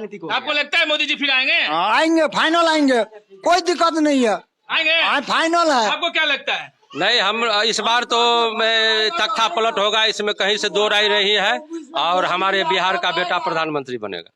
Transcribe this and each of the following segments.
राजनीतिक हो आपको गया। लगता है मोदी जी फिर आएंगे? आएंगे, फाइनल आएंगे, कोई दिक्कत नहीं है। आएंगे? फाइनल है। आपको क्या लगता है? नहीं, हम इस बार तो तख्ता पलट होगा, इसमें कहीं से दो राय नहीं है, और हमारे बिहार का बेटा प्रधानमंत्री बनेगा।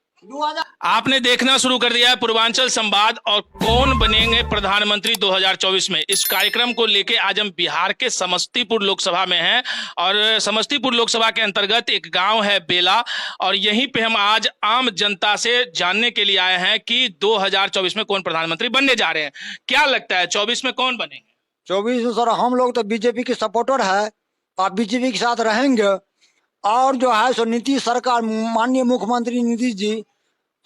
आपने देखना शुरू कर दिया है पूर्वांचल संवाद और कौन बनेंगे प्रधानमंत्री 2024 में। इस कार्यक्रम को लेके आज हम बिहार के समस्तीपुर लोकसभा में हैं और समस्तीपुर लोकसभा के अंतर्गत एक गांव है बेला, और यहीं पे हम आज आम जनता से जानने के लिए आए हैं कि 2024 में कौन प्रधानमंत्री बनने जा रहे हैं। क्या लगता है 24 में कौन बनेंगे? 24 में सर हम लोग तो बीजेपी के सपोर्टर है और बीजेपी के साथ रहेंगे। और जो है सो नीतीश सरकार, माननीय मुख्यमंत्री नीतीश जी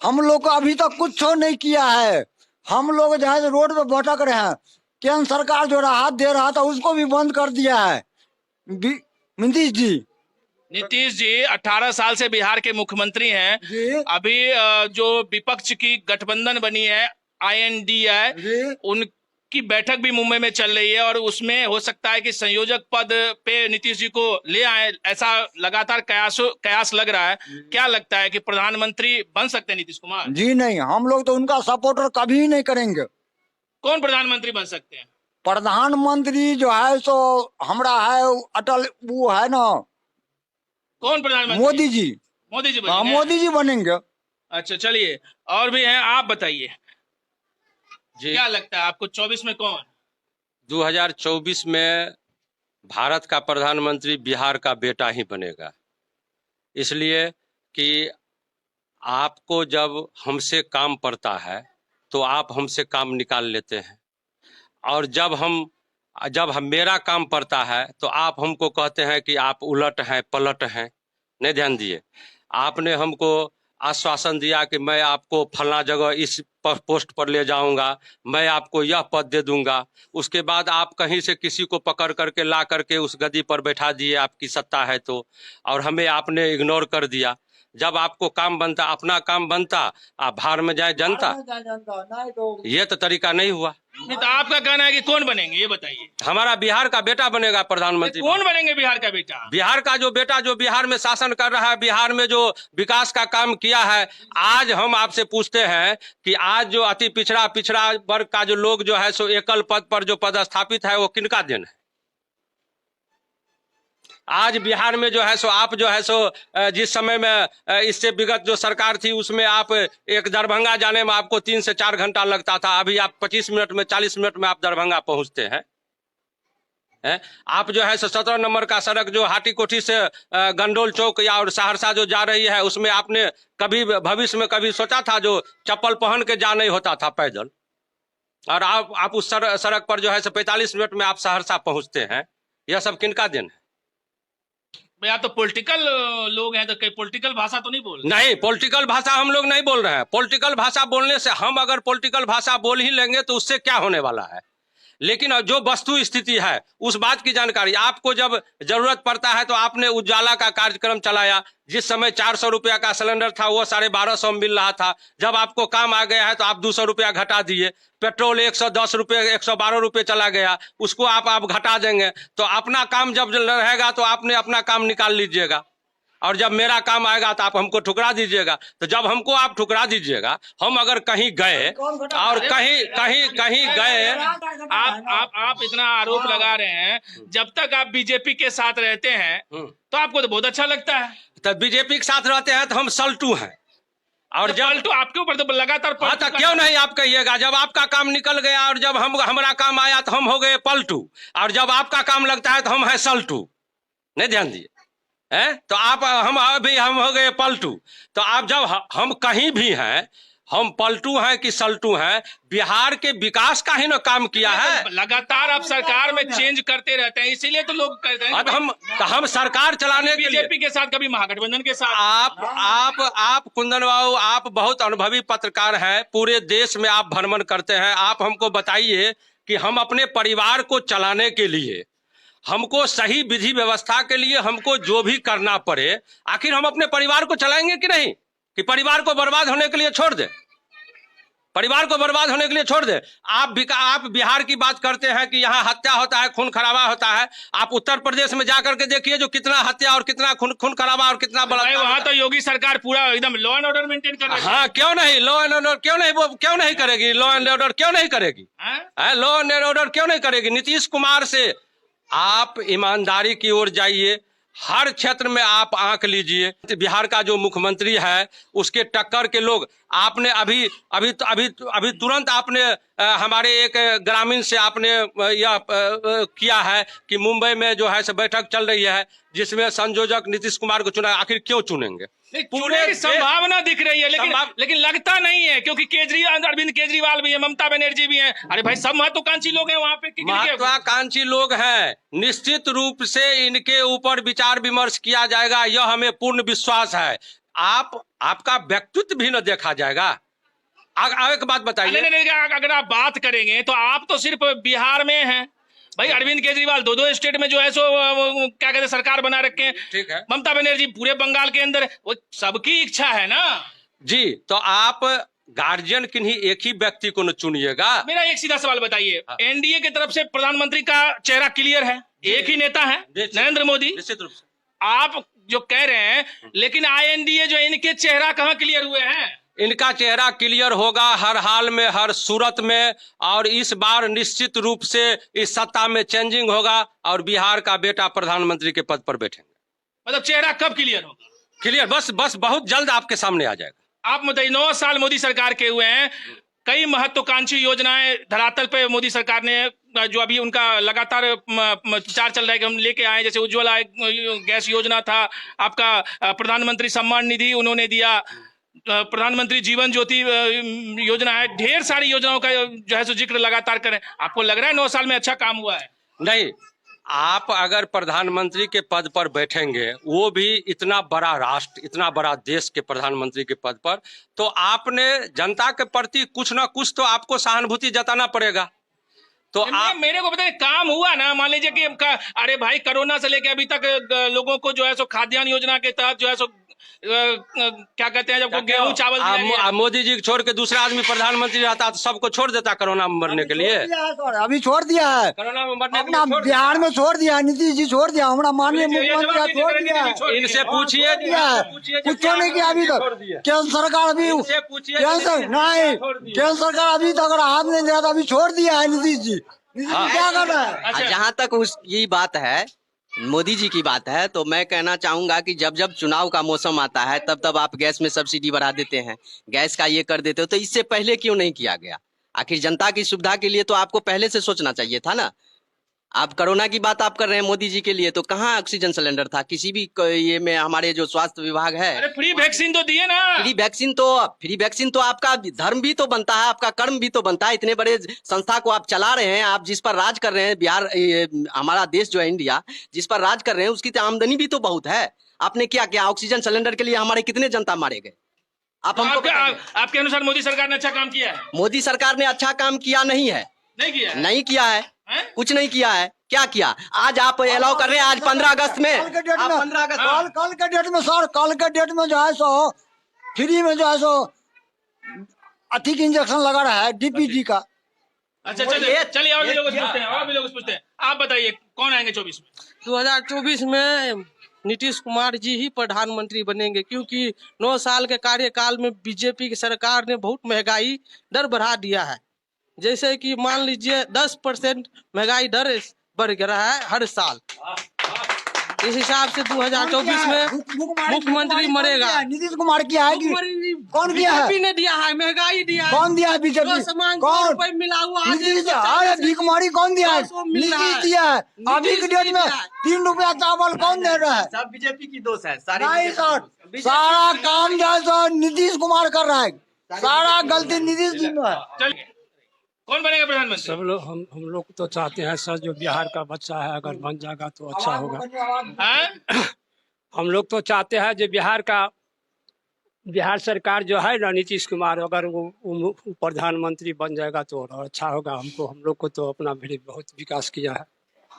हम लोग को अभी तक कुछ नहीं किया है। हम लोग जो है रोड पे भटक रहे हैं। केंद्र सरकार जो राहत दे रहा था उसको भी बंद कर दिया है नीतीश जी। नीतीश जी 18 साल से बिहार के मुख्यमंत्री हैं जी। अभी जो विपक्ष की गठबंधन बनी है INDI, उनकी बैठक भी मुंबई में चल रही है और उसमें हो सकता है कि संयोजक पद पे नीतीश जी को ले आए, ऐसा लगातार कयास लग रहा है। क्या लगता है कि प्रधानमंत्री बन सकते हैं नीतीश कुमार? जी नहीं, हम लोग तो उनका सपोर्टर कभी नहीं करेंगे। कौन प्रधानमंत्री बन सकते हैं? प्रधानमंत्री जो है सो हमारा है अटल, वो है ना कौन प्रधानमंत्री? मोदी जी। मोदी जी हाँ, बनेंगे? मोदी जी बनेंगे। अच्छा, चलिए और भी हैं, आप बताइए जी, क्या लगता है आपको 24 में कौन? 2024 में भारत का प्रधानमंत्री बिहार का बेटा ही बनेगा। इसलिए कि आपको जब हमसे काम पड़ता है तो आप हमसे काम निकाल लेते हैं, और जब हम मेरा काम पड़ता है तो आप हमको कहते हैं कि आप उलट हैं पलट हैं। नहीं ध्यान दिए, आपने हमको आश्वासन दिया कि मैं आपको फलना जगह इस पोस्ट पर ले जाऊंगा, मैं आपको यह पद दे दूंगा। उसके बाद आप कहीं से किसी को पकड़ करके ला करके उस गद्दी पर बैठा दिए, आपकी सत्ता है तो, और हमें आपने इग्नोर कर दिया। जब आपको काम बनता, अपना काम बनता, आप बाहर में जाए जनता, ये तो तरीका नहीं हुआ। नहीं तो आपका कहना है कि कौन बनेंगे ये बताइए। हमारा बिहार का बेटा बनेगा प्रधानमंत्री। कौन बनेंगे बिहार का बेटा? बिहार का जो बेटा जो बिहार में शासन कर रहा है, बिहार में जो विकास का काम किया है। आज हम आपसे पूछते हैं कि आज जो अति पिछड़ा वर्ग का जो लोग जो है सो एकल पद पर जो पदस्थापित है वो किनका देन है? आज बिहार में जो है सो आप जो है सो जिस समय में इससे विगत जो सरकार थी उसमें आप एक दरभंगा जाने में आपको 3 से 4 घंटा लगता था, अभी आप 25 मिनट में 40 मिनट में आप दरभंगा पहुंचते हैं। आप जो है सो 17 नंबर का सड़क जो हाटी कोठी से गंडोल चौक या और सहरसा जो जा रही है, उसमें आपने कभी भविष्य में कभी सोचा था जो चप्पल पहन के जा नहीं होता था पैदल, और आप उस सड़क पर जो है सो 45 मिनट में आप सहरसा पहुंचते हैं। यह सब किनका देन है? भैया तो पॉलिटिकल लोग हैं तो कहीं पॉलिटिकल भाषा तो नहीं बोल रहे? नहीं, पॉलिटिकल भाषा हम लोग नहीं बोल रहे हैं। पॉलिटिकल भाषा बोलने से, हम अगर पॉलिटिकल भाषा बोल ही लेंगे तो उससे क्या होने वाला है? लेकिन जो वस्तु स्थिति है उस बात की जानकारी, आपको जब जरूरत पड़ता है तो आपने उजाला का कार्यक्रम चलाया, जिस समय 400 रुपया का सिलेंडर था वो 1250 मिल रहा था। जब आपको काम आ गया है तो आप 200 रुपया घटा दिए। पेट्रोल 110 रुपये 112 रुपये चला गया, उसको आप घटा देंगे। तो अपना काम जब रहेगा तो आपने अपना काम निकाल लीजिएगा, और जब मेरा काम आएगा तो आप हमको ठुकरा दीजिएगा। तो जब हमको आप ठुकरा दीजिएगा, हम अगर कहीं गए और कहीं गए, आप इतना आरोप लगा रहे हैं, जब तक आप बीजेपी के साथ रहते हैं तो आपको तो बहुत अच्छा लगता है। तो बीजेपी के साथ रहते हैं तो हम सल्टू हैं, और जब पलटू आपके ऊपर तो लगातार तो क्यों नहीं आप कहिएगा? जब आपका काम निकल गया और जब हमारा काम आया तो हम हो गए पलटू, और जब आपका काम लगता है तो हम हैं सल्टू। नहीं ध्यान दिए हैं? तो आप हम हो गए पलटू। तो आप जब हम कहीं भी हैं, हम पलटू हैं कि सल्टू हैं, बिहार के विकास का ही ना काम किया है। लगातार आप सरकार में चेंज करते रहते हैं, इसीलिए तो लोग कहते हैं अब हम सरकार चलाने के लिए बीजेपी के साथ, कभी महागठबंधन के साथ। आप कुंदन बाबू, आप बहुत अनुभवी पत्रकार हैं, पूरे देश में आप भ्रमण करते हैं। आप हमको बताइए कि हम अपने परिवार को चलाने के लिए, हमको सही विधि व्यवस्था के लिए हमको जो भी करना पड़े, आखिर हम अपने परिवार को चलाएंगे कि नहीं, कि परिवार को बर्बाद होने के लिए छोड़ दे? परिवार को बर्बाद होने के लिए छोड़ दे। आप बिहार की बात करते हैं कि यहाँ हत्या होता है, खून खराबा होता है। आप उत्तर प्रदेश में जाकर के देखिए जो कितना हत्या और कितना खून खराबा और कितना बलात्कार। वहाँ तो योगी सरकार पूरा एकदम लॉ एंड ऑर्डर मेंटेन कर रही है। हाँ, क्यों नहीं लॉ एंड ऑर्डर क्यों नहीं करेगी? लॉ एंड ऑर्डर क्यों नहीं करेगी? लॉ एंड ऑर्डर क्यों नहीं करेगी? नीतीश कुमार से आप ईमानदारी की ओर जाइए, हर क्षेत्र में आप आंक लीजिए। बिहार का जो मुख्यमंत्री है उसके टक्कर के लोग आपने अभी तुरंत आपने हमारे एक ग्रामीण से आपने यह किया है कि मुंबई में जो है बैठक चल रही है जिसमें संयोजक नीतीश कुमार को चुना। आखिर क्यों चुनेंगे? पूरे की संभावना दिख रही है, लेकिन लगता नहीं है, क्योंकि अरविंद केजरीवाल भी है, ममता बनर्जी भी हैं। अरे भाई, सब महत्वाकांक्षी लोग हैं वहाँ पे। महत्वाकांक्षी लोग हैं, निश्चित रूप से इनके ऊपर विचार विमर्श किया जाएगा, यह हमें पूर्ण विश्वास है। आपका व्यक्तित्व भी न देखा जाएगा। एक बात बताइए, अगर आप बात करेंगे तो आप तो सिर्फ बिहार में हैं भाई। अरविंद केजरीवाल दो स्टेट में जो है सो क्या कहते हैं सरकार बना रखे हैं। ठीक है। ममता बनर्जी पूरे बंगाल के अंदर है। वो सबकी इच्छा है ना जी। तो आप गार्जियन किन्हीं एक ही व्यक्ति को न चुनिएगा। मेरा एक सीधा सवाल बताइए, एनडीए की तरफ से प्रधानमंत्री का चेहरा क्लियर है, एक ही नेता है नरेंद्र मोदी। निश्चित रूप से आप जो कह रहे हैं, लेकिन आईएनडीए जो इनके चेहरा कहाँ क्लियर हुए हैं? इनका चेहरा क्लियर होगा हर हाल में, हर सूरत में। और इस बार निश्चित रूप से इस सत्ता में चेंजिंग होगा और बिहार का बेटा प्रधानमंत्री के पद पर बैठेंगे। मतलब चेहरा कब क्लियर होगा? क्लियर बस बहुत जल्द आपके सामने आ जाएगा। आप बताइए, 9 साल मोदी सरकार के हुए हैं, कई महत्वाकांक्षी योजनाएं धरातल पे मोदी सरकार ने, जो अभी उनका लगातार विचार चल रहा है कि हम लेके आए, जैसे उज्ज्वला गैस योजना था, आपका प्रधानमंत्री सम्मान निधि उन्होंने दिया, प्रधानमंत्री जीवन ज्योति योजना है, ढेर सारी योजनाओं का जो है सो जिक्र लगातार करें। आपको लग रहा है 9 साल में अच्छा काम हुआ है? नहीं, आप अगर प्रधानमंत्री के पद पर बैठेंगे, वो भी इतना बड़ा राष्ट्र, इतना बड़ा देश के प्रधानमंत्री के पद पर, तो आपने जनता के प्रति कुछ ना कुछ तो आपको सहानुभूति जताना पड़ेगा। तो आप मेरे को बताइए, काम हुआ ना? मान लीजिए कि अरे भाई, कोरोना से लेके अभी तक लोगों को जो है सो खाद्यान्न योजना के तहत जो है सो क्या कहते हैं, जब गेहूं चावल दिया गया। मोदी जी छोड़ के दूसरा आदमी प्रधानमंत्री रहता तो सबको छोड़ देता कोरोना में मरने के लिए। अभी छोड़ दिया है, कोरोना में मरने के अपना लिए बिहार में छोड़ दिया, नीतीश जी छोड़ दिया, हमारा माननीय मुख्यमंत्री छोड़ दिया। इनसे पूछिए, कुछ नहीं किया अभी तक केंद्र सरकार। अभी केंद्र सरकार अभी तक अगर हाथ नहीं दिया तो अभी छोड़ दिया है नीतीश जी। क्या कर रहा है? जहाँ तक यही बात है, मोदी जी की बात है, तो मैं कहना चाहूंगा कि जब जब चुनाव का मौसम आता है तब तब आप गैस में सब्सिडी बढ़ा देते हैं, गैस का ये कर देते हो, तो इससे पहले क्यों नहीं किया गया? आखिर जनता की सुविधा के लिए तो आपको पहले से सोचना चाहिए था ना। आप कोरोना की बात आप कर रहे हैं मोदी जी के लिए, तो कहाँ ऑक्सीजन सिलेंडर था किसी भी ये में? हमारे जो स्वास्थ्य विभाग है, अरे फ्री वैक्सीन तो दिए ना। फ्री वैक्सीन तो आपका धर्म भी तो बनता है, आपका कर्म भी तो बनता है। इतने बड़े संस्था को आप चला रहे हैं, आप जिस पर राज कर रहे हैं, बिहार हमारा देश जो है इंडिया, जिस पर राज कर रहे हैं, उसकी तो आमदनी भी तो बहुत है। आपने क्या किया? ऑक्सीजन सिलेंडर के लिए हमारे कितने जनता मारे गए? आप हमको आपके अनुसार मोदी सरकार ने अच्छा काम किया है? मोदी सरकार ने अच्छा काम किया नहीं है। नहीं किया है, कुछ नहीं किया है। क्या किया? आज आप अलाउ कर रहे हैं, आज 15 अगस्त में, कल के डेट में सर, कल के डेट में जो है सो फ्री में जो है सो अधिक इंजेक्शन लगा रहा है डीपीटी का। अच्छा चलिए और भी लोग पूछते हैं। आप बताइए कौन आएंगे 24 में? 2024 में नीतीश कुमार जी ही प्रधानमंत्री बनेंगे, क्योंकि 9 साल के कार्यकाल में बीजेपी की सरकार ने बहुत महंगाई दर बढ़ा दिया है। जैसे कि मान लीजिए 10% महंगाई दर बढ़ रहा है हर साल। इस हिसाब से 2024 में मुख्यमंत्री मरेगा। नीतीश कुमार किया है कि कौन किया है? बीजेपी ने दिया है, महंगाई दिया है। कौन दिया है? बीजेपी कौन मिला हुआ? भिखमंगा कौन दिया है? नीतीश दिया है। अभी के डेट में 3 रुपया चावल कौन दे रहा है? सब बीजेपी की दोष है। नहीं सर, सारा काम जो है सो नीतीश कुमार कर रहा है, सारा गलती नीतीश जी में है। चलिए, कौन बनेगा प्रधानमंत्री? सब लोग हम लोग तो चाहते हैं सर, जो बिहार का बच्चा है अगर बन जाएगा तो अच्छा होगा। हम लोग तो चाहते हैं जो बिहार सरकार जो है ना, नीतीश कुमार अगर वो प्रधानमंत्री बन जाएगा तो और अच्छा होगा। हम लोग को तो अपना भी बहुत विकास किया है।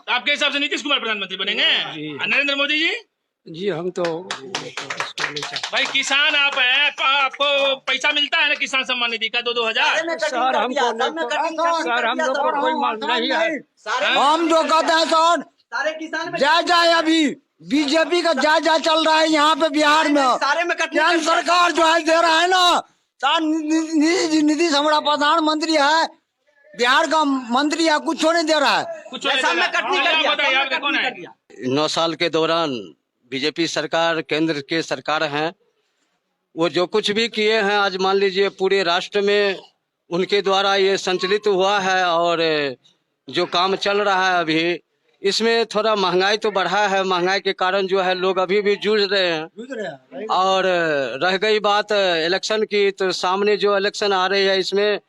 आपके हिसाब से नीतीश कुमार प्रधानमंत्री बनेंगे? नरेंद्र मोदी जी? जी हम तो इसको नहीं चाहते। भाई किसान आप हैं, आपको पैसा मिलता है ना किसान सम्मान निधि का 2-2 हजार? सर हमको सर हम लोग को कोई मालूम नहीं है। हम जो कहते हैं सर, सारे किसान में जय जय अभी बीजेपी का जय जय चल रहा है यहाँ पे बिहार में। सारे में कटनी केंद्र सरकार जो है दे रहा है ना, नीतीश हमारा प्रधानमंत्री है, बिहार का मंत्री है, कुछ नहीं दे रहा है। कुछ सब में कटनी कर दिया, बताइए सब आप में कौन कटनी है? कर दिया। 9 साल के दौरान बीजेपी सरकार, केंद्र के सरकार हैं, वो जो कुछ भी किए हैं, आज मान लीजिए पूरे राष्ट्र में उनके द्वारा ये संचालित हुआ है। और जो काम चल रहा है अभी, इसमें थोड़ा महंगाई तो बढ़ा है, महंगाई के कारण जो है लोग अभी भी जूझ रहे हैं। और रह गई बात इलेक्शन की, तो सामने जो इलेक्शन आ रही है, इसमें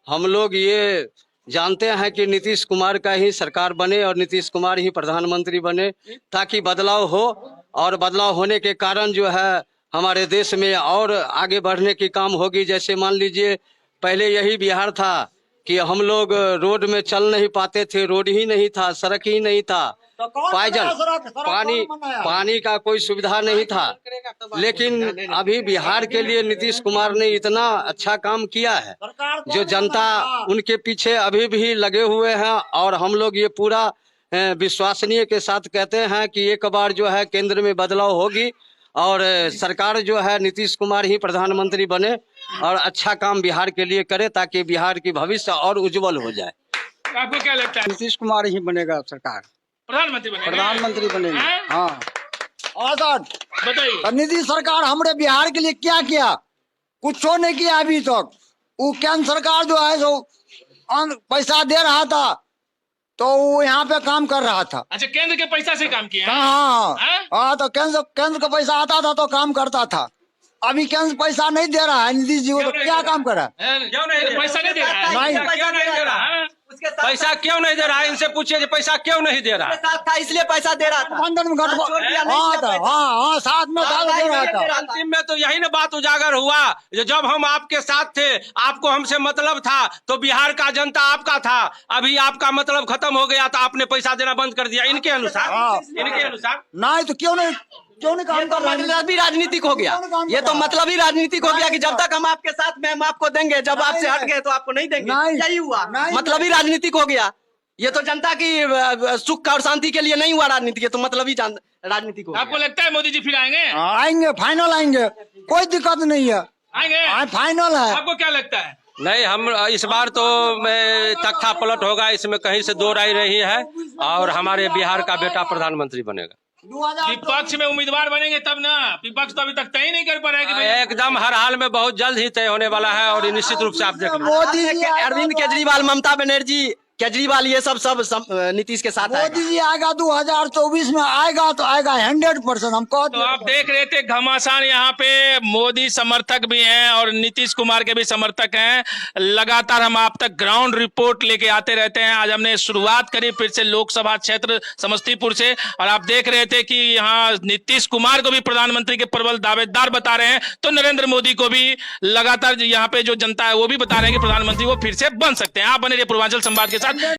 हम लोग ये जानते हैं कि नीतीश कुमार का ही सरकार बने और नीतीश कुमार ही प्रधानमंत्री बने, ताकि बदलाव हो। और बदलाव होने के कारण जो है हमारे देश में और आगे बढ़ने की काम होगी। जैसे मान लीजिए पहले यही बिहार था कि हम लोग रोड में चल नहीं पाते थे, रोड ही नहीं था, सड़क ही नहीं था, पायजल पानी का कोई सुविधा नहीं था। लेकिन अभी बिहार के लिए नीतीश कुमार ने इतना अच्छा काम किया है, जो जनता उनके पीछे अभी भी लगे हुए हैं। और हम लोग ये पूरा विश्वसनीय के साथ कहते हैं कि एक बार जो है केंद्र में बदलाव होगी और सरकार जो है नीतीश कुमार ही प्रधानमंत्री बने और अच्छा काम बिहार के लिए करे, ताकि बिहार की भविष्य और उज्जवल हो जाए। आपको क्या लगता है? नीतीश कुमार ही बनेगा सरकार, प्रधानमंत्री बनेंगे? प्रधानमंत्री बनेंगे। हैं? हाँ और सर बताइए। नीतीश सरकार हमारे बिहार के लिए क्या किया? कुछ नहीं किया अभी तक। वो केंद्र सरकार जो है सो पैसा दे रहा था, तो वो यहाँ पे काम कर रहा था। अच्छा, केंद्र के पैसा से काम किया है? हाँ हैं? हाँ, तो केंद्र का पैसा आता था तो काम करता था। अभी केंद्र पैसा नहीं दे रहा है नीतीश जी को, तो क्या काम कर रहा है? क्यों नहीं दे रहा? पैसा नहीं दे रहा है? नहीं। क्यों नहीं दे रहा? हैं? पैसा क्यों नहीं दे रहा है? इनसे पूछिए कि पैसा क्यों नहीं दे रहा? साथ था इसलिए पैसा दे रहा था। गठबंधन में छोड़ दिया, नहीं हाँ दिया पैसा। हाँ साथ में था, दे रहा था। अंतिम में तो यही ना बात उजागर हुआ, जब हम आपके साथ थे, आपको हमसे मतलब था, तो बिहार का जनता आपका था। अभी आपका मतलब खत्म हो गया तो आपने पैसा देना बंद कर दिया। इनके अनुसार नहीं तो क्यों नहीं काम कर रहा है? मतलब ही राजनीतिक हो गया। ये तो मतलब ही राजनीतिक हो गया कि जब तक हम आपके साथ में, हम आपको देंगे, जब आपसे हट गए तो आपको नहीं देंगे। यही हुआ, मतलब ही राजनीतिक हो गया। ये तो जनता की सुख और शांति के लिए नहीं हुआ राजनीति, ये तो मतलब ही राजनीतिक हो गया। आपको लगता है मोदी जी फिर आएंगे? आएंगे, फाइनल आएंगे, कोई दिक्कत नहीं है। आएंगे? फाइनल है। आपको क्या लगता है? नहीं, हम इस बार तो तख्ता पलट होगा, इसमें कहीं से दो राय नहीं है। और हमारे बिहार का बेटा प्रधानमंत्री बनेगा। विपक्ष में उम्मीदवार बनेंगे तब ना, विपक्ष तो अभी तक तय नहीं कर पा रहा है कि भाई एकदम हर हाल में बहुत जल्द ही तय होने वाला है। और निश्चित रूप से आप देख लीजिए, मोदी जी अरविंद केजरीवाल, ममता बनर्जी, केजरीवाल, ये सब नीतीश के साथ आएगा। मोदी जी आएगा 2024 में, आएगा तो आएगा 100%। हम तो आप देख रहे थे घमासान, यहाँ पे मोदी समर्थक भी हैं और नीतीश कुमार के भी समर्थक हैं। लगातार हम आप तक ग्राउंड रिपोर्ट लेके आते रहते हैं। आज हमने शुरुआत करी फिर से लोकसभा क्षेत्र समस्तीपुर से, और आप देख रहे थे कि यहाँ नीतीश कुमार को भी प्रधानमंत्री के प्रबल दावेदार बता रहे हैं, तो नरेंद्र मोदी को भी लगातार यहाँ पे जो जनता है वो भी बता रहे हैं कि प्रधानमंत्री वो फिर से बन सकते हैं। आप बने रहिए पूर्वांचल संवाद के साथ।